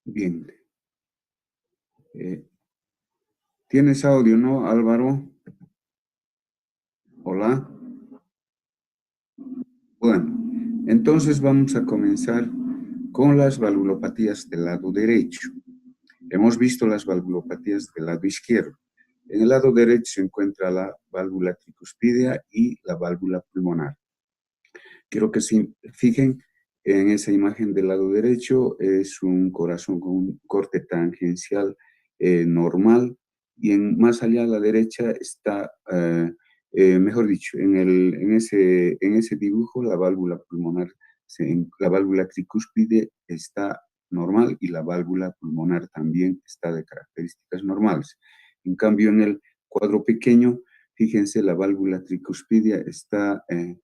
Bien. ¿Tienes audio, no, Álvaro? Hola. Bueno, entonces vamos a comenzar con las valvulopatías del lado derecho. Hemos visto las valvulopatías del lado izquierdo. En el lado derecho se encuentra la válvula tricuspidea y la válvula pulmonar. Quiero que se fijen en esa imagen del lado derecho, es un corazón con un corte tangencial normal, y más allá a la derecha está, mejor dicho, en ese dibujo la válvula pulmonar, la válvula tricúspide está normal y la válvula pulmonar también está de características normales. En cambio, en el cuadro pequeño, fíjense, la válvula tricuspidia está eh,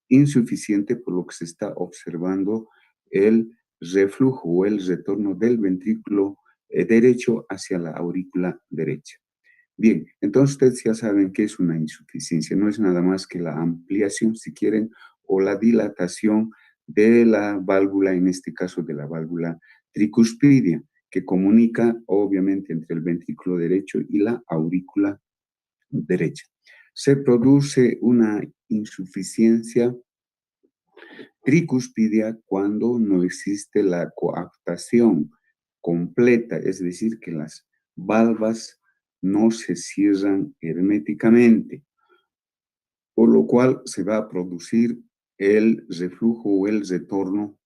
insuficiente, por lo que se está observando el reflujo o el retorno del ventrículo derecho hacia la aurícula derecha. Bien, entonces ustedes ya saben que es una insuficiencia, no es nada más que la ampliación, si quieren, o la dilatación de la válvula, en este caso de la válvula tricuspidia, que comunica obviamente entre el ventrículo derecho y la aurícula derecha. Se produce una insuficiencia tricuspidia cuando no existe la coaptación completa, es decir, que las valvas no se cierran herméticamente, por lo cual se va a producir el reflujo o el retorno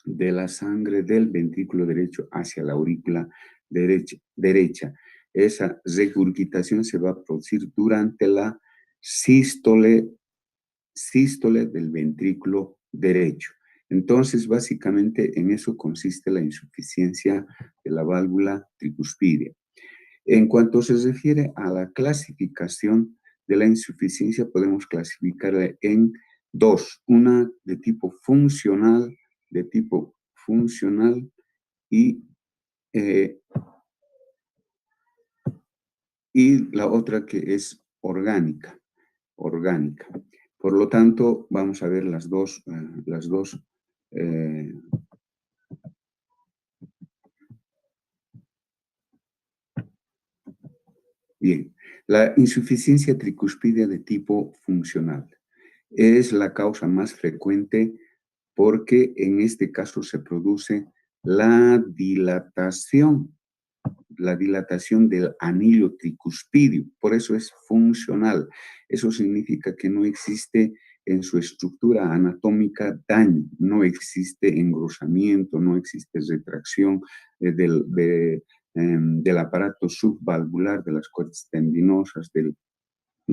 de la sangre del ventrículo derecho hacia la aurícula derecha. Esa regurgitación se va a producir durante la sístole del ventrículo derecho. Entonces, básicamente en eso consiste la insuficiencia de la válvula tricuspidia. En cuanto se refiere a la clasificación de la insuficiencia, podemos clasificarla en dos: una de tipo funcional y, eh, y la otra que es orgánica. Por lo tanto, vamos a ver las dos. Eh, bien, la insuficiencia tricuspidia de tipo funcional es la causa más frecuente porque en este caso se produce la dilatación del anillo tricuspidio, por eso es funcional. Eso significa que no existe en su estructura anatómica daño, no existe engrosamiento, no existe retracción del aparato subvalvular, de las cuerdas tendinosas, de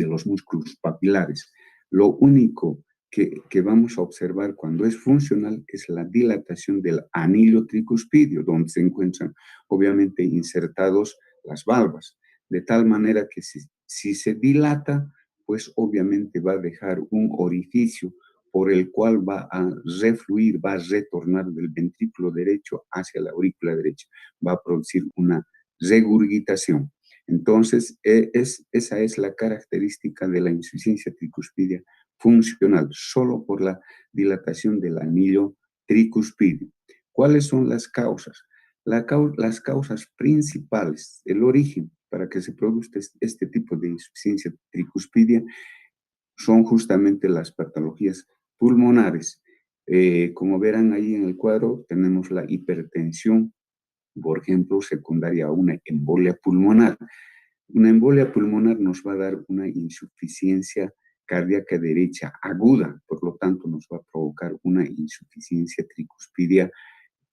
los músculos papilares. Lo único que vamos a observar cuando es funcional es la dilatación del anillo tricuspidio, donde se encuentran obviamente insertados las valvas, de tal manera que si se dilata, pues obviamente va a dejar un orificio por el cual va a refluir, va a retornar del ventrículo derecho hacia la aurícula derecha, va a producir una regurgitación. Entonces, esa es la característica de la insuficiencia tricuspidia funcional, solo por la dilatación del anillo tricuspidio. ¿Cuáles son las causas? Las causas principales, el origen para que se produzca este tipo de insuficiencia tricuspidia son justamente las patologías pulmonares. Como verán ahí en el cuadro, tenemos la hipertensión, por ejemplo, secundaria a una embolia pulmonar. Una embolia pulmonar nos va a dar una insuficiencia cardíaca derecha aguda, por lo tanto nos va a provocar una insuficiencia tricuspidia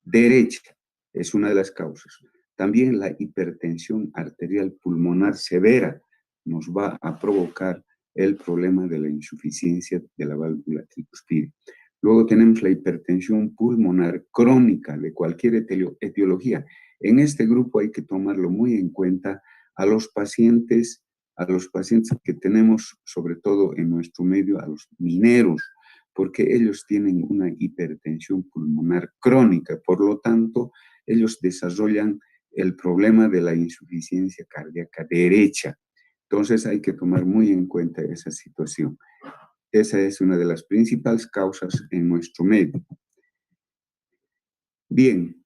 derecha. Es una de las causas. También la hipertensión arterial pulmonar severa nos va a provocar el problema de la insuficiencia de la válvula tricuspidia. Luego tenemos la hipertensión pulmonar crónica de cualquier etiología. En este grupo hay que tomarlo muy en cuenta a los pacientes que tenemos, sobre todo en nuestro medio, a los mineros, porque ellos tienen una hipertensión pulmonar crónica, por lo tanto, ellos desarrollan el problema de la insuficiencia cardíaca derecha. Entonces hay que tomar muy en cuenta esa situación. Esa es una de las principales causas en nuestro medio. Bien,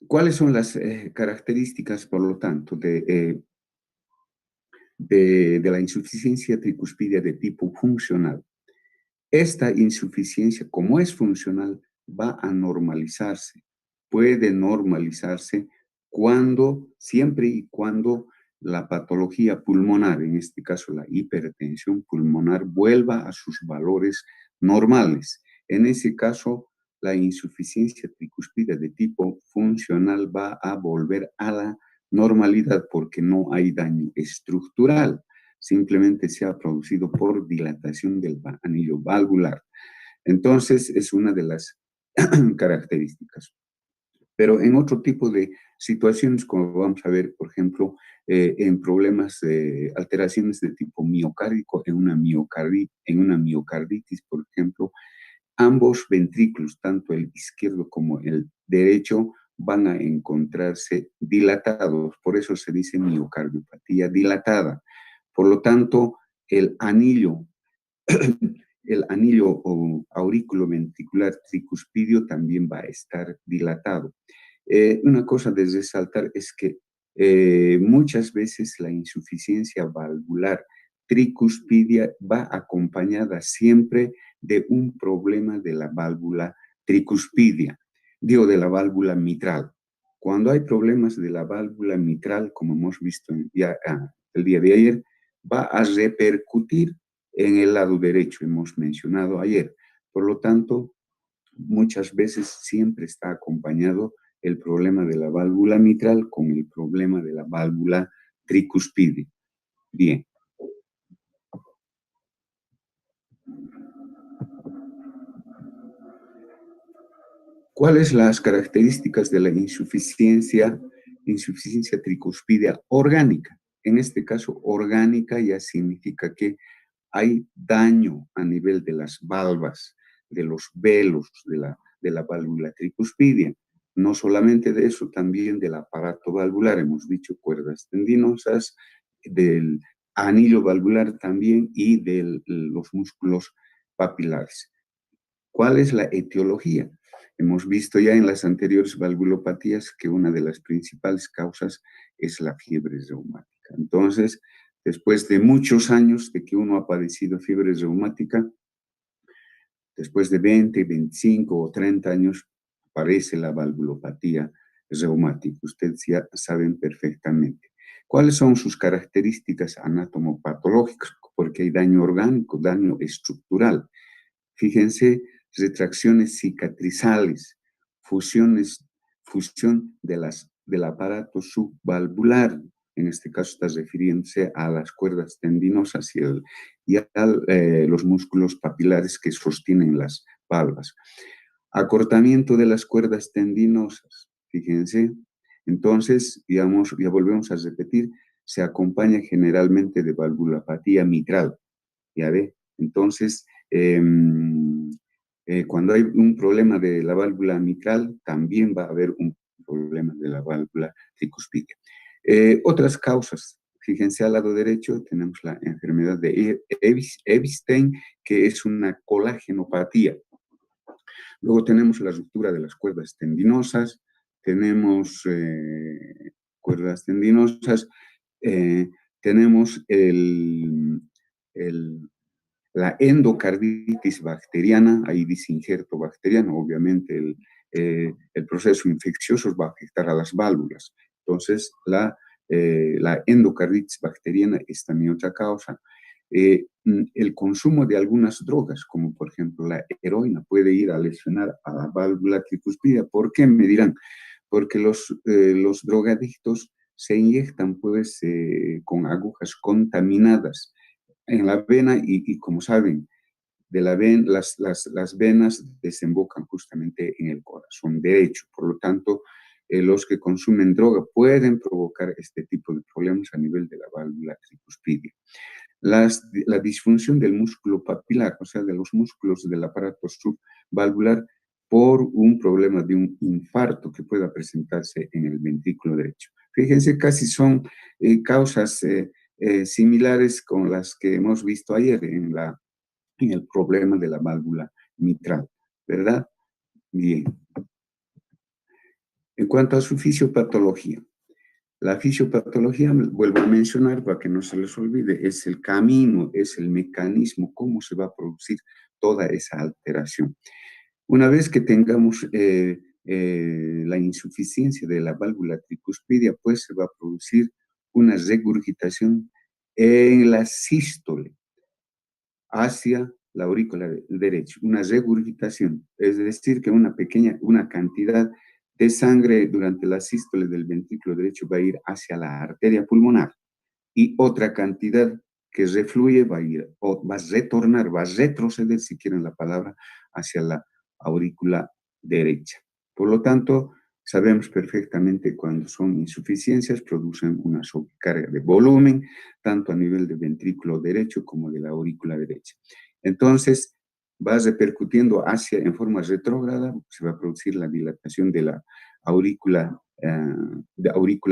¿cuáles son las características, por lo tanto, de la insuficiencia tricuspidia de tipo funcional? Esta insuficiencia, como es funcional, va a normalizarse. Puede normalizarse siempre y cuando la patología pulmonar, en este caso la hipertensión pulmonar, vuelva a sus valores normales. En ese caso, la insuficiencia tricuspida de tipo funcional va a volver a la normalidad porque no hay daño estructural, simplemente se ha producido por dilatación del anillo valvular. Entonces, es una de las características. Pero en otro tipo de situaciones, como vamos a ver, por ejemplo, en problemas de alteraciones de tipo miocárdico, en una miocarditis, por ejemplo, ambos ventrículos, tanto el izquierdo como el derecho, van a encontrarse dilatados. Por eso se dice miocardiopatía dilatada. Por lo tanto, el anillo, el anillo aurículo-ventricular tricuspidio también va a estar dilatado. Una cosa de resaltar es que muchas veces la insuficiencia valvular tricuspidia va acompañada siempre de un problema de la válvula tricuspidia, digo de la válvula mitral. Cuando hay problemas de la válvula mitral, como hemos visto ya el día de ayer, va a repercutir en el lado derecho, hemos mencionado ayer. Por lo tanto, muchas veces siempre está acompañado el problema de la válvula mitral con el problema de la válvula tricuspide. Bien. ¿Cuáles las características de la insuficiencia tricuspidia orgánica? En este caso, orgánica ya significa que hay daño a nivel de las valvas, de los velos de la válvula tricuspidia. No solamente de eso, también del aparato valvular, hemos dicho cuerdas tendinosas, del anillo valvular también y de los músculos papilares. ¿Cuál es la etiología? Hemos visto ya en las anteriores valvulopatías que una de las principales causas es la fiebre reumática. Entonces, después de muchos años de que uno ha padecido fiebre reumática, después de 20, 25 o 30 años, aparece la valvulopatía reumática. Ustedes ya saben perfectamente. ¿Cuáles son sus características anatomopatológicas? Porque hay daño orgánico, daño estructural. Fíjense, retracciones cicatrizales, fusión del aparato subvalvular, en este caso está refiriéndose a las cuerdas tendinosas y a los músculos papilares que sostienen las valvas. Acortamiento de las cuerdas tendinosas, fíjense. Entonces, digamos, ya volvemos a repetir, se acompaña generalmente de valvulopatía mitral, ¿ya ve? Entonces, cuando hay un problema de la válvula mitral, también va a haber un problema de la válvula tricuspidia. Otras causas, fíjense al lado derecho tenemos la enfermedad de Ewigstein, que es una colágenopatía. Luego tenemos la ruptura de las cuerdas tendinosas, tenemos cuerdas tendinosas, tenemos la endocarditis bacteriana, hay disinjerto bacteriano, obviamente el proceso infeccioso va a afectar a las válvulas. Entonces, la endocarditis bacteriana es también otra causa. El consumo de algunas drogas, como por ejemplo la heroína, puede ir a lesionar a la válvula tricuspidia. ¿Por qué? Me dirán, porque los drogadictos se inyectan pues con agujas contaminadas en la vena y como saben, las venas desembocan justamente en el corazón derecho. Por lo tanto, los que consumen droga pueden provocar este tipo de problemas a nivel de la válvula tricuspidia. La disfunción del músculo papilar, o sea, de los músculos del aparato subvalvular, por un problema de un infarto que pueda presentarse en el ventrículo derecho. Fíjense, casi son causas similares con las que hemos visto ayer en el problema de la válvula mitral, ¿verdad? Bien. En cuanto a su fisiopatología, la fisiopatología, vuelvo a mencionar para que no se les olvide, es el camino, es el mecanismo, cómo se va a producir toda esa alteración. Una vez que tengamos la insuficiencia de la válvula tricuspidia, pues se va a producir una regurgitación en la sístole hacia la aurícula derecha, una regurgitación, es decir, que una cantidad de sangre durante la sístole del ventrículo derecho va a ir hacia la arteria pulmonar y otra cantidad que refluye va a ir, o va a retornar, va a retroceder, si quieren la palabra, hacia la aurícula derecha. Por lo tanto, sabemos perfectamente cuando son insuficiencias, producen una sobrecarga de volumen, tanto a nivel del ventrículo derecho como de la aurícula derecha. Entonces, va repercutiendo en forma retrógrada, se va a producir la dilatación de la aurícula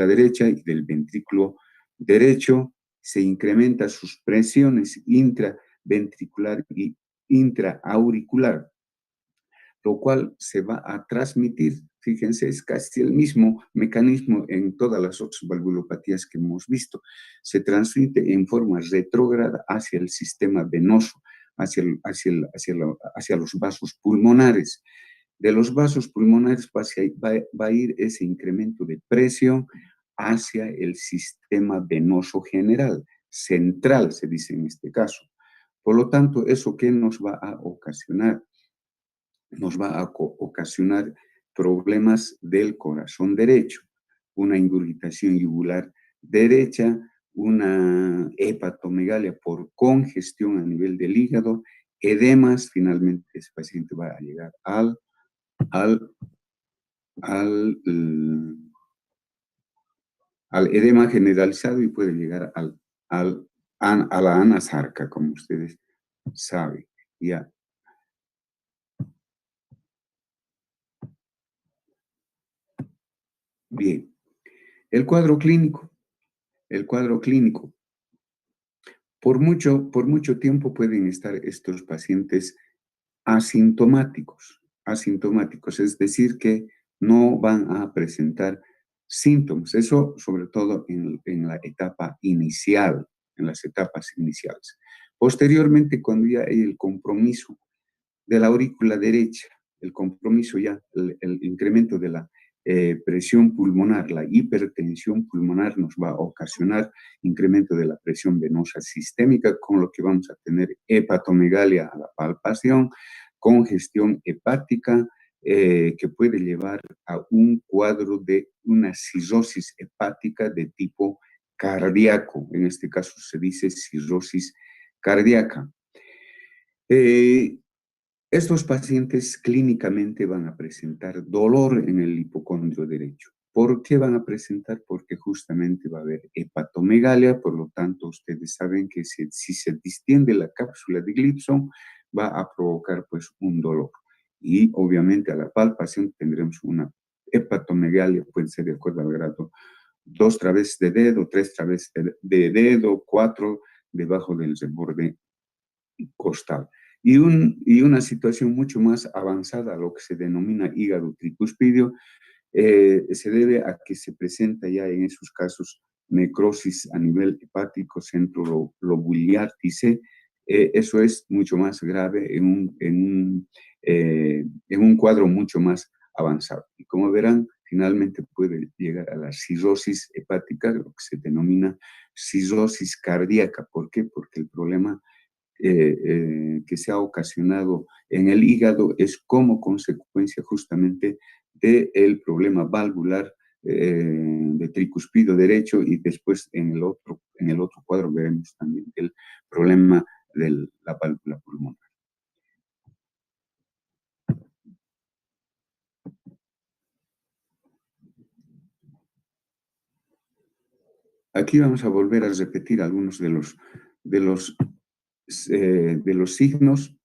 derecha y del ventrículo derecho, se incrementa sus presiones intraventricular y intraauricular, lo cual se va a transmitir, fíjense, es casi el mismo mecanismo en todas las otras valvulopatías que hemos visto. Se transmite en forma retrógrada hacia el sistema venoso, hacia los vasos pulmonares. De los vasos pulmonares va a ir ese incremento de presión hacia el sistema venoso general, central, se dice en este caso. Por lo tanto, ¿eso qué nos va a ocasionar? Nos va a ocasionar problemas del corazón derecho, una ingurgitación yugular derecha, una hepatomegalia por congestión a nivel del hígado, edemas, finalmente ese paciente va a llegar al edema generalizado y puede llegar a la anasarca, como ustedes saben. Ya. Bien. El cuadro clínico. Por mucho tiempo pueden estar estos pacientes asintomáticos, es decir, que no van a presentar síntomas. Eso sobre todo en la etapa inicial, en las etapas iniciales. Posteriormente, cuando ya hay el compromiso de la aurícula derecha, el compromiso ya, el incremento de la presión pulmonar, la hipertensión pulmonar nos va a ocasionar incremento de la presión venosa sistémica, con lo que vamos a tener hepatomegalia a la palpación, congestión hepática, que puede llevar a un cuadro de una cirrosis hepática de tipo cardíaco. En este caso se dice cirrosis cardíaca. Estos pacientes clínicamente van a presentar dolor en el hipocondrio derecho. ¿Por qué van a presentar? Porque justamente va a haber hepatomegalia, por lo tanto ustedes saben que si se distiende la cápsula de Gibson va a provocar pues un dolor. Y obviamente a la palpación tendremos una hepatomegalia, puede ser de acuerdo al grado, 2 traveses de dedo, 3 traveses de dedo, 4 debajo del reborde costal. Y una situación mucho más avanzada, lo que se denomina hígado tricuspidio, se debe a que se presenta ya en esos casos necrosis a nivel hepático centrolobuliártice. Eso es mucho más grave en un cuadro mucho más avanzado. Y como verán, finalmente puede llegar a la cirrosis hepática, lo que se denomina cirrosis cardíaca. ¿Por qué? Porque el problema que se ha ocasionado en el hígado es como consecuencia justamente del problema valvular de tricuspidio derecho, y después en el otro cuadro veremos también el problema de la válvula pulmonar. Aquí vamos a volver a repetir algunos de los signos.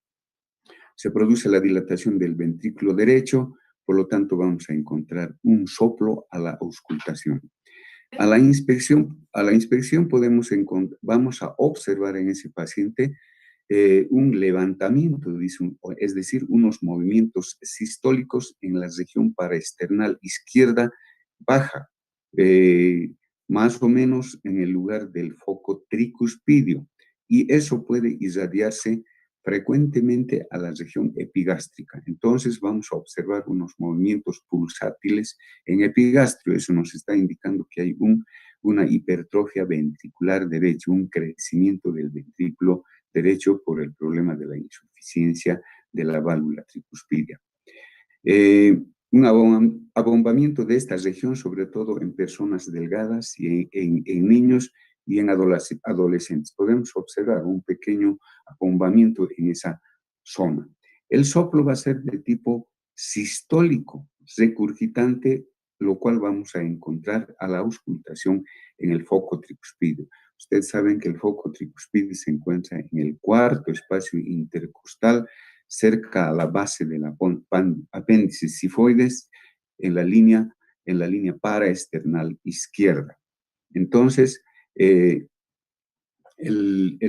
Se produce la dilatación del ventrículo derecho, por lo tanto vamos a encontrar un soplo a la auscultación. A la inspección vamos a observar en ese paciente un levantamiento, es decir, unos movimientos sistólicos en la región paraesternal izquierda baja, más o menos en el lugar del foco tricuspidio, y eso puede irradiarse frecuentemente a la región epigástrica. Entonces vamos a observar unos movimientos pulsátiles en epigastrio. Eso nos está indicando que hay una hipertrofia ventricular derecha, un crecimiento del ventrículo derecho por el problema de la insuficiencia de la válvula tricuspidia. Un abombamiento de esta región, sobre todo en personas delgadas y en niños y en adolescentes. Podemos observar un pequeño abombamiento en esa zona. El soplo va a ser de tipo sistólico, recurgitante, lo cual vamos a encontrar a la auscultación en el foco tricuspidio. Ustedes saben que el foco tricuspidio se encuentra en el cuarto espacio intercostal, cerca a la base de la apéndice sifoides, en la línea paraesternal izquierda. Entonces, el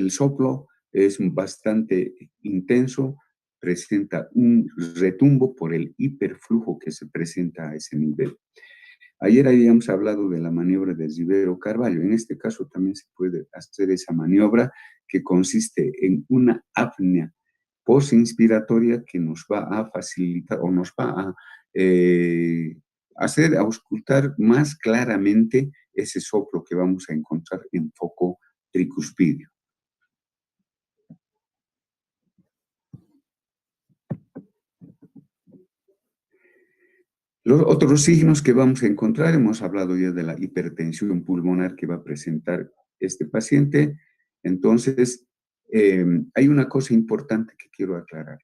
soplo es bastante intenso, presenta un retumbo por el hiperflujo que se presenta a ese nivel. Ayer habíamos hablado de la maniobra de Rivero Carvalho. En este caso también se puede hacer esa maniobra que consiste en una apnea postinspiratoria que nos va a facilitar o nos va a hacer auscultar más claramente ese soplo que vamos a encontrar en foco tricuspidio. Los otros signos que vamos a encontrar, hemos hablado ya de la hipertensión pulmonar que va a presentar este paciente. Entonces, hay una cosa importante que quiero aclarar.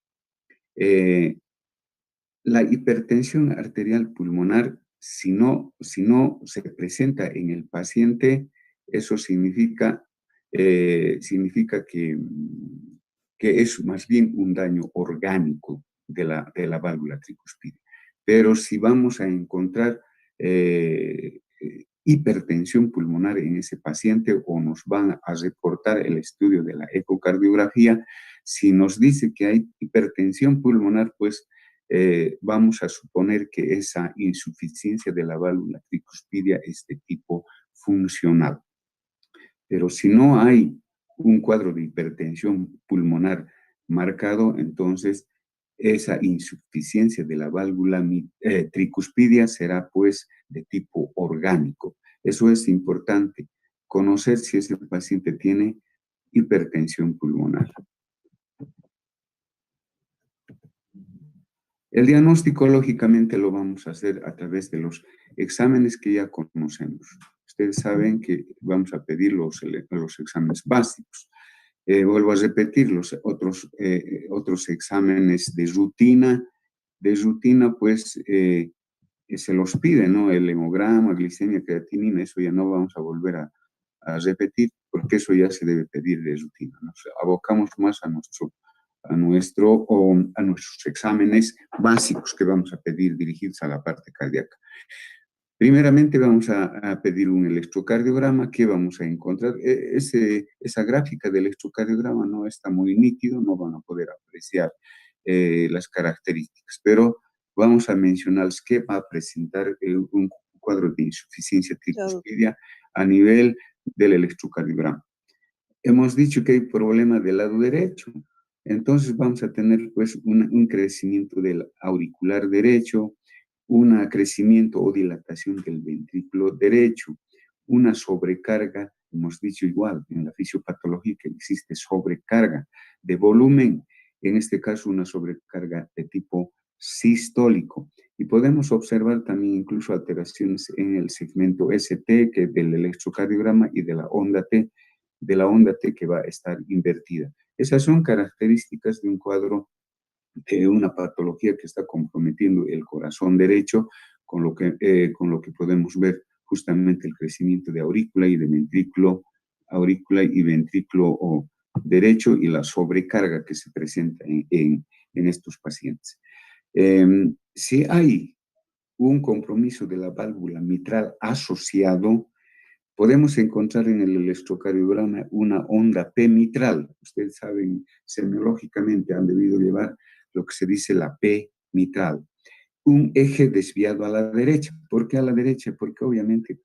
La hipertensión arterial pulmonar, si no se presenta en el paciente, eso significa que es más bien un daño orgánico de la válvula tricuspidia. Pero si vamos a encontrar hipertensión pulmonar en ese paciente o nos van a reportar el estudio de la ecocardiografía, si nos dice que hay hipertensión pulmonar, pues vamos a suponer que esa insuficiencia de la válvula tricuspidia es de tipo funcional. Pero si no hay un cuadro de hipertensión pulmonar marcado, entonces esa insuficiencia de la válvula tricuspidia será pues de tipo orgánico. Eso es importante, conocer si ese paciente tiene hipertensión pulmonar. El diagnóstico, lógicamente, lo vamos a hacer a través de los exámenes que ya conocemos. Ustedes saben que vamos a pedir los exámenes básicos. Vuelvo a repetir, los otros exámenes de rutina. De rutina, pues, se los pide, ¿no? El hemograma, glicemia, creatinina, eso ya no vamos a volver a repetir, porque eso ya se debe pedir de rutina. Nos abocamos más a nuestros exámenes básicos que vamos a pedir dirigidos a la parte cardíaca. Primeramente vamos a pedir un electrocardiograma. ¿Qué vamos a encontrar? Esa gráfica del electrocardiograma no está muy nítido, no van a poder apreciar las características, pero vamos a mencionarles que va a presentar un cuadro de insuficiencia tricuspidia a nivel del electrocardiograma. Hemos dicho que hay problema del lado derecho, entonces vamos a tener pues un crecimiento del auricular derecho, un crecimiento o dilatación del ventrículo derecho, una sobrecarga, hemos dicho igual, en la fisiopatología que existe sobrecarga de volumen, en este caso una sobrecarga de tipo sistólico. Y podemos observar también incluso alteraciones en el segmento ST, que es del electrocardiograma, y de la onda T que va a estar invertida. Esas son características de un cuadro de una patología que está comprometiendo el corazón derecho, con lo que podemos ver justamente el crecimiento de aurícula y de ventrículo, derecho y la sobrecarga que se presenta en estos pacientes. Si hay un compromiso de la válvula mitral asociado, Podemos encontrar en el electrocardiograma una onda P mitral. Ustedes saben, semiológicamente han debido llevar lo que se dice la P mitral. Un eje desviado a la derecha. ¿Por qué a la derecha? Porque obviamente,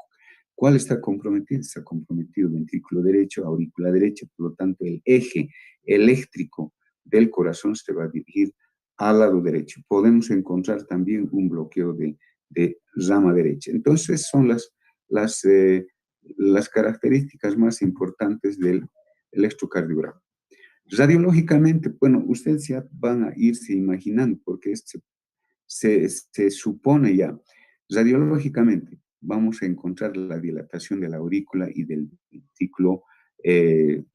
¿cuál está comprometido? Está comprometido el ventrículo derecho, aurícula derecha, por lo tanto el eje eléctrico del corazón se va a dirigir al lado derecho. Podemos encontrar también un bloqueo de rama derecha. Entonces son las características más importantes del electrocardiograma. Radiológicamente, bueno, ustedes ya van a irse imaginando, porque se supone ya, radiológicamente, vamos a encontrar la dilatación de la aurícula y del ventrículo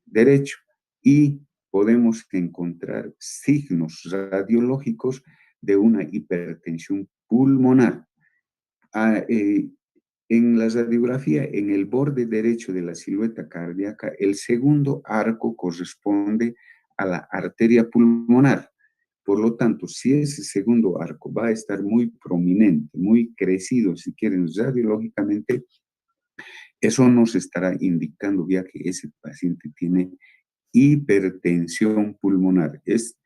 derecho, y podemos encontrar signos radiológicos de una hipertensión pulmonar. Ah, en la radiografía, en el borde derecho de la silueta cardíaca, el segundo arco corresponde a la arteria pulmonar. Por lo tanto, si ese segundo arco va a estar muy prominente, muy crecido, si quieren, radiológicamente, eso nos estará indicando ya que ese paciente tiene hipertensión pulmonar. Es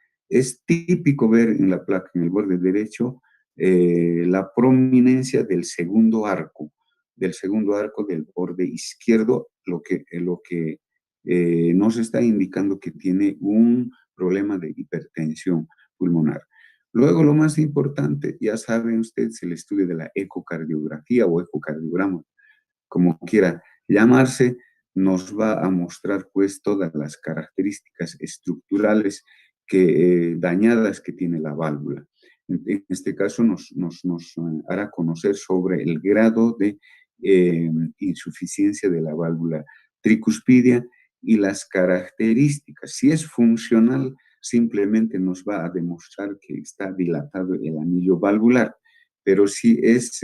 típico ver en la placa, en el borde derecho, la prominencia del segundo arco del borde izquierdo, lo que nos está indicando que tiene un problema de hipertensión pulmonar. Luego, lo más importante, ya saben ustedes, el estudio de la ecocardiografía o ecocardiograma, como quiera llamarse, nos va a mostrar pues todas las características estructurales dañadas que tiene la válvula. En este caso nos hará conocer sobre el grado de insuficiencia de la válvula tricuspidia y las características. Si es funcional, simplemente nos va a demostrar que está dilatado el anillo valvular, pero si es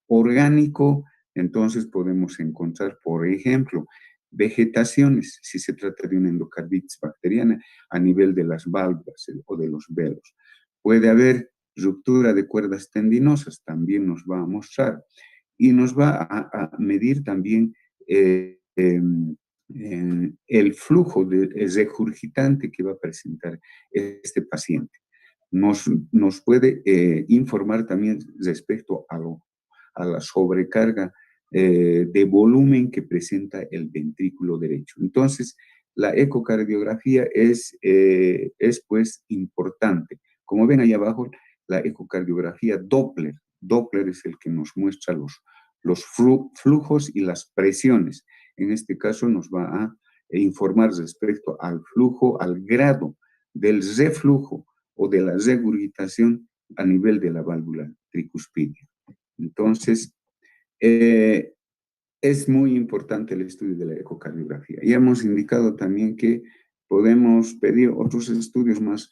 orgánico, entonces podemos encontrar, por ejemplo, vegetaciones, si se trata de una endocarditis bacteriana a nivel de las válvulas o de los velos. Puede haber ruptura de cuerdas tendinosas, también nos va a mostrar. Y nos va a medir también el flujo regurgitante que va a presentar este paciente. Nos puede informar también respecto a la sobrecarga de volumen que presenta el ventrículo derecho. Entonces, la ecocardiografía es pues importante. Como ven ahí abajo, la ecocardiografía Doppler. Doppler es el que nos muestra los flujos y las presiones. En este caso nos va a informar respecto al flujo, al grado del reflujo o de la regurgitación a nivel de la válvula tricuspidia. Entonces, es muy importante el estudio de la ecocardiografía. Y hemos indicado también que podemos pedir otros estudios más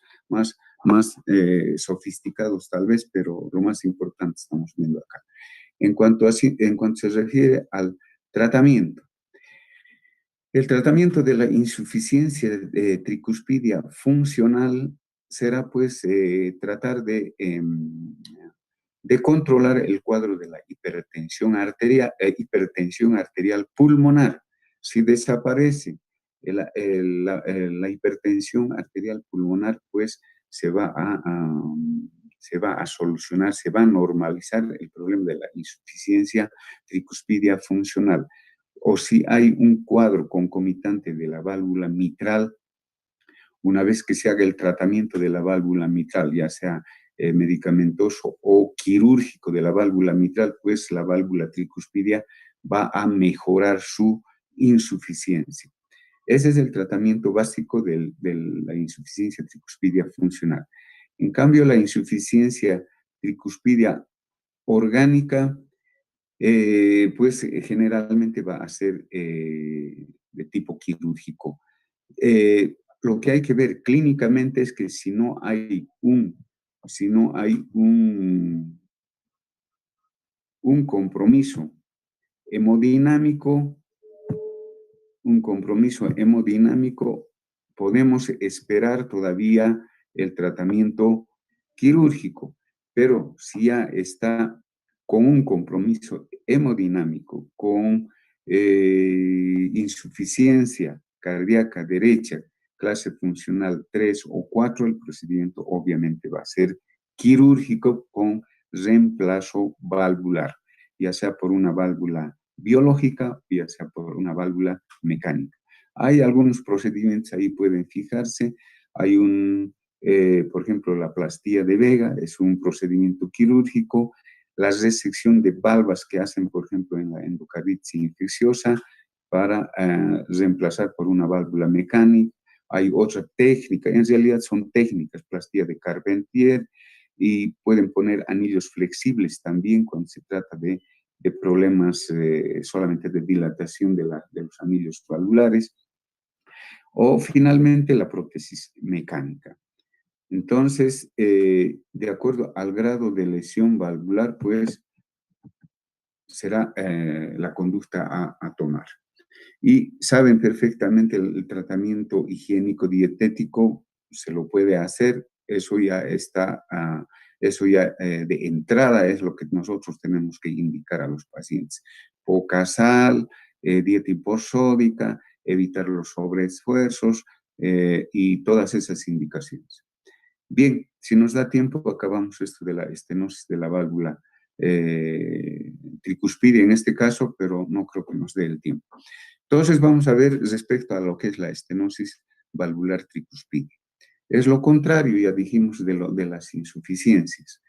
sofisticados tal vez, pero lo más importante estamos viendo acá. En cuanto se refiere al tratamiento, el tratamiento de la insuficiencia tricuspidia funcional será pues tratar de controlar el cuadro de la hipertensión arterial pulmonar. Si desaparece la hipertensión arterial pulmonar, pues se va a solucionar, se va a normalizar el problema de la insuficiencia tricuspidia funcional. O si hay un cuadro concomitante de la válvula mitral, una vez que se haga el tratamiento de la válvula mitral, ya sea medicamentoso o quirúrgico de la válvula mitral, pues la válvula tricuspidia va a mejorar su insuficiencia. Ese es el tratamiento básico de la insuficiencia tricuspidia funcional. En cambio, la insuficiencia tricuspidia orgánica, pues generalmente va a ser de tipo quirúrgico. Lo que hay que ver clínicamente es que si no hay un compromiso hemodinámico, podemos esperar todavía el tratamiento quirúrgico, pero si ya está con un compromiso hemodinámico, con insuficiencia cardíaca derecha, clase funcional 3 o 4, el procedimiento obviamente va a ser quirúrgico con reemplazo valvular, ya sea por una válvula biológica, ya sea por una válvula mecánica. Hay algunos procedimientos ahí, pueden fijarse. Hay por ejemplo, la plastía de Vega, es un procedimiento quirúrgico. La resección de valvas que hacen, por ejemplo, en la endocarditis infecciosa, para reemplazar por una válvula mecánica. Hay otra técnica, en realidad son técnicas, plastía de Carpentier, y pueden poner anillos flexibles también cuando se trata de problemas solamente de dilatación de los anillos valvulares, o finalmente la prótesis mecánica. Entonces, de acuerdo al grado de lesión valvular, pues será la conducta a tomar. Y saben perfectamente el tratamiento higiénico dietético, se lo puede hacer, eso ya está, eso ya de entrada es lo que nosotros tenemos que indicar a los pacientes. Poca sal, dieta hiposódica, evitar los sobreesfuerzos y todas esas indicaciones. Bien, si nos da tiempo, acabamos esto de la estenosis de la válvula tricuspidia en este caso, pero no creo que nos dé el tiempo. Entonces vamos a ver respecto a lo que es la estenosis valvular tricuspidia. Es lo contrario, ya dijimos, de las insuficiencias.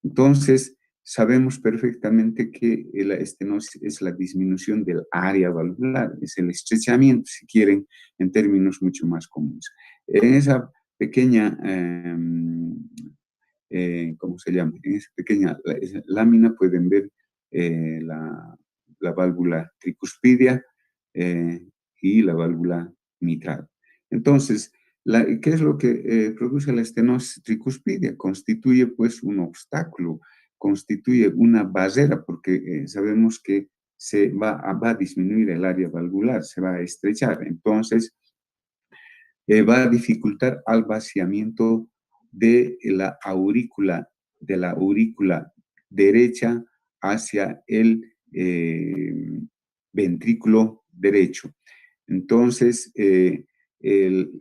Entonces, sabemos perfectamente que la estenosis es la disminución del área valvular, es el estrechamiento, si quieren, en términos mucho más comunes. En esa pequeña, ¿cómo se llama? En esa pequeña lámina pueden ver la válvula tricuspidia y la válvula mitral. Entonces, ¿qué es lo que produce la estenosis tricuspidia? Constituye pues un obstáculo, constituye una barrera, porque sabemos que va a disminuir el área valvular, se va a estrechar. Entonces, va a dificultar al vaciamiento de la aurícula derecha hacia el ventrículo derecho. Entonces,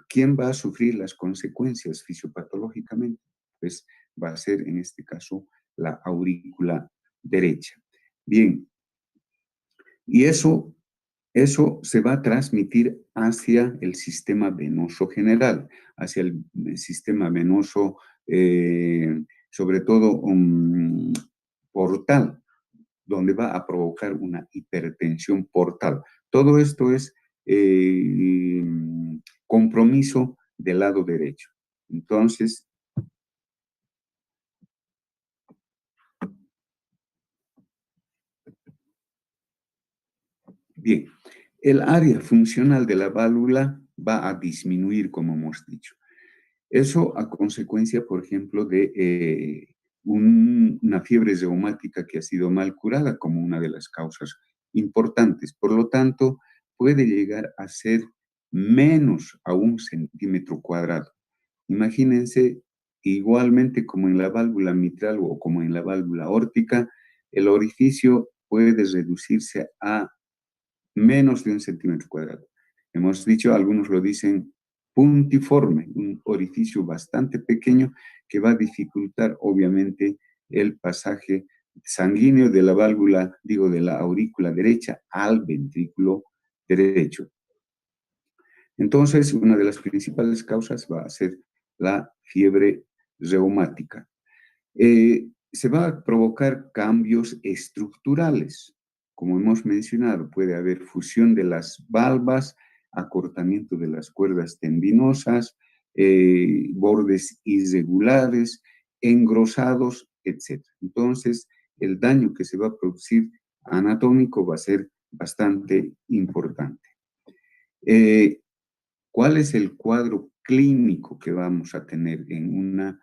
¿quién va a sufrir las consecuencias fisiopatológicamente? Pues va a ser en este caso la aurícula derecha. Bien, y eso se va a transmitir hacia el sistema venoso general, hacia el sistema venoso, sobre todo portal, donde va a provocar una hipertensión portal. Todo esto es compromiso del lado derecho. Entonces, bien, el área funcional de la válvula va a disminuir, como hemos dicho. Eso a consecuencia, por ejemplo, de una fiebre reumática que ha sido mal curada como una de las causas importantes. Por lo tanto, puede llegar a ser menos a 1 centímetro cuadrado. Imagínense, igualmente como en la válvula mitral o como en la válvula órtica, el orificio puede reducirse a menos de 1 centímetro cuadrado. Hemos dicho, algunos lo dicen puntiforme, un orificio bastante pequeño que va a dificultar obviamente el pasaje sanguíneo de la válvula, digo, de la aurícula derecha al ventrículo derecho. Entonces, una de las principales causas va a ser la fiebre reumática. Se va a provocar cambios estructurales. Como hemos mencionado, puede haber fusión de las valvas, acortamiento de las cuerdas tendinosas, bordes irregulares, engrosados, etc. Entonces, el daño que se va a producir anatómico va a ser bastante importante. ¿Cuál es el cuadro clínico que vamos a tener en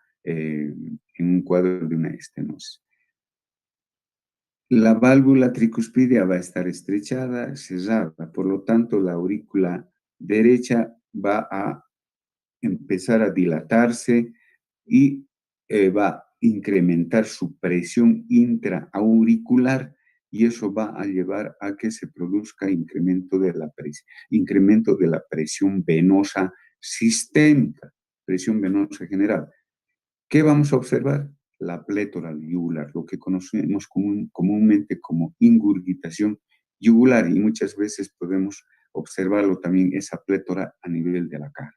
un cuadro de una estenosis? La válvula tricuspidia va a estar estrechada, cerrada, por lo tanto la aurícula derecha va a empezar a dilatarse y va a incrementar su presión intraauricular y eso va a llevar a que se produzca incremento de la presión venosa sistémica, presión venosa general. ¿Qué vamos a observar? La plétora yugular, lo que conocemos comúnmente como ingurgitación yugular, y muchas veces podemos observarlo también esa plétora a nivel de la cara.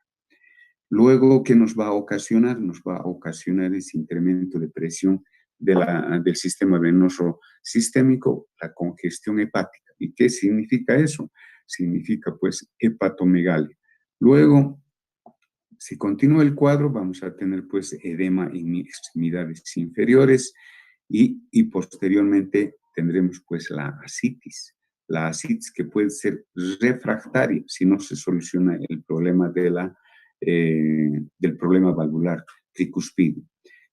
Luego, ¿qué nos va a ocasionar? Nos va a ocasionar ese incremento de presión del sistema venoso sistémico, la congestión hepática. ¿Y qué significa eso? Significa pues hepatomegalia. Luego, si continúa el cuadro, vamos a tener pues edema en extremidades inferiores y posteriormente tendremos pues la ascitis. La ascitis que puede ser refractaria si no se soluciona el problema del problema valvular tricuspidio.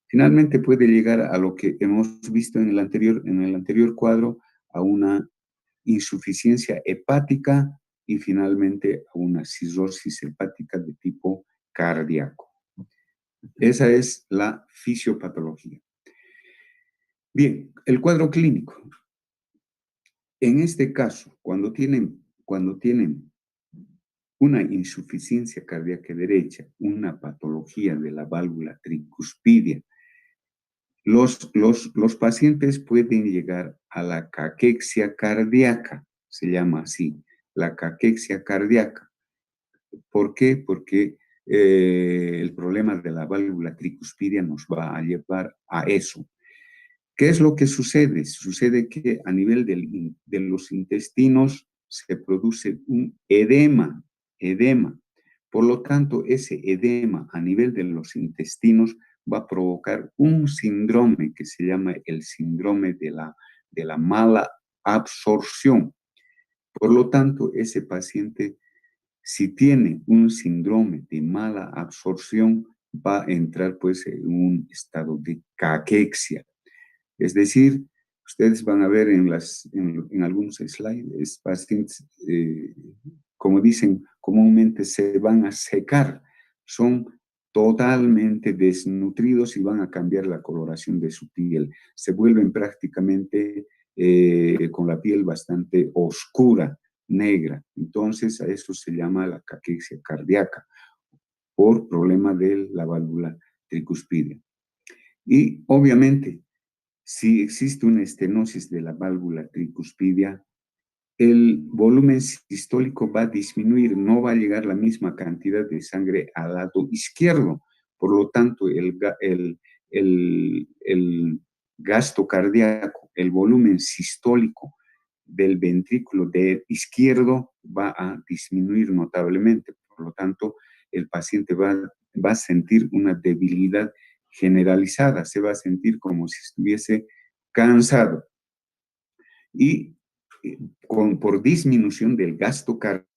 Finalmente puede llegar a lo que hemos visto en el anterior cuadro, a una insuficiencia hepática y finalmente a una cirrosis hepática de tipo cardíaco. Esa es la fisiopatología. Bien, el cuadro clínico. En este caso, cuando tienen una insuficiencia cardíaca derecha, una patología de la válvula tricuspidia, los pacientes pueden llegar a la caquexia cardíaca, se llama así, la caquexia cardíaca. ¿Por qué? Porque el problema de la válvula tricuspidia nos va a llevar a eso. ¿Qué es lo que sucede? Sucede que a nivel de los intestinos se produce un edema. Por lo tanto, ese edema a nivel de los intestinos va a provocar un síndrome que se llama el síndrome de la mala absorción. Por lo tanto, ese paciente, si tiene un síndrome de mala absorción, va a entrar pues en un estado de caquexia. Es decir, ustedes van a ver en algunos slides, pacientes, como dicen comúnmente, se van a secar, son totalmente desnutridos y van a cambiar la coloración de su piel. Se vuelven prácticamente con la piel bastante oscura, negra. Entonces, a eso se llama la caquexia cardíaca por problema de la válvula tricuspidia. Y obviamente, si existe una estenosis de la válvula tricuspidia, el volumen sistólico va a disminuir, no va a llegar la misma cantidad de sangre al lado izquierdo. Por lo tanto, el gasto cardíaco, el volumen sistólico del ventrículo izquierdo va a disminuir notablemente. Por lo tanto, el paciente va a sentir una debilidad generalizada, se va a sentir como si estuviese cansado. Y por disminución del gasto cardíaco,